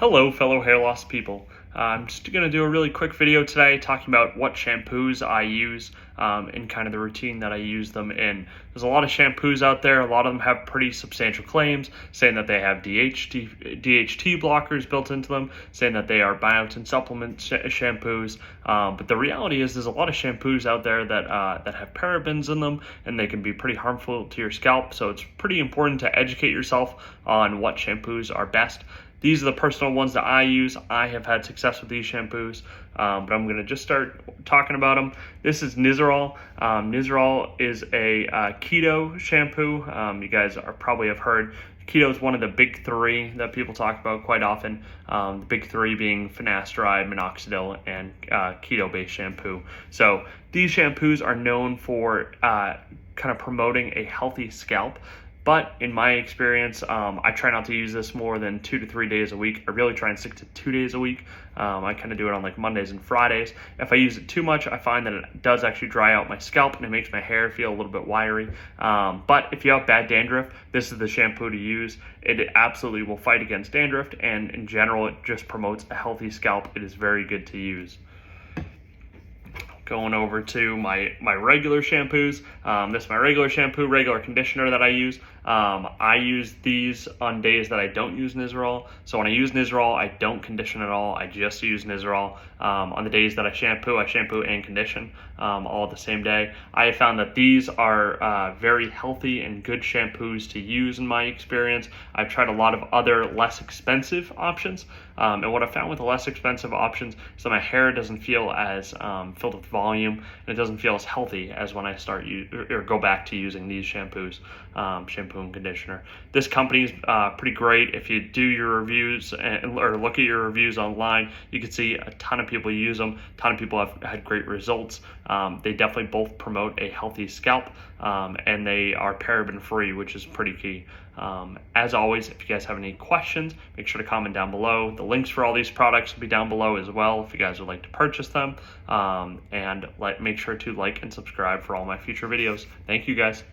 Hello, fellow hair loss people. I'm just going to do a really quick video today talking about what shampoos I use and kind of the routine that I use them in. There's a lot of shampoos out there. A lot of them have pretty substantial claims saying that they have DHT blockers built into them, saying that they are biotin supplement shampoos. But the reality is there's a lot of shampoos out there that have parabens in them, and they can be pretty harmful to your scalp. So it's pretty important to educate yourself on what shampoos are best. These are the personal ones that I use. I have had success with these shampoos, but I'm going to just start talking about them. This is Nizeral. Nizeral is a keto shampoo. You guys probably have heard keto is one of the big three that people talk about quite often. The big three being finasteride, minoxidil, and keto-based shampoo. So these shampoos are known for kind of promoting a healthy scalp. But in my experience, I try not to use this more than 2 to 3 days a week. I really try and stick to 2 days a week. I kind of do it on like Mondays and Fridays. If I use it too much, I find that it does actually dry out my scalp and it makes my hair feel a little bit wiry. But if you have bad dandruff, this is the shampoo to use. It absolutely will fight against dandruff, and in general, it just promotes a healthy scalp. It is very good to use. Going over to my regular shampoos. This is my regular shampoo, regular conditioner that I use. I use these on days that I don't use Nizeral. So when I use Nizeral, I don't condition at all. I just use Nizeral. On the days that I shampoo and condition all the same day. I have found that these are very healthy and good shampoos to use in my experience. I've tried a lot of other less expensive options. And what I found with the less expensive options is that my hair doesn't feel as filled with volume, and it doesn't feel as healthy as when I start or go back to using these shampoos, shampoo and conditioner. This company is pretty great. If you do your reviews or look at your reviews online, you can see a ton of people use them. A ton of people have had great results. They definitely both promote a healthy scalp, and they are paraben free, which is pretty key. As always, if you guys have any questions, make sure to comment down below. The links for all these products will be down below as well if you guys would like to purchase them. And make sure to like and subscribe for all my future videos. Thank you guys.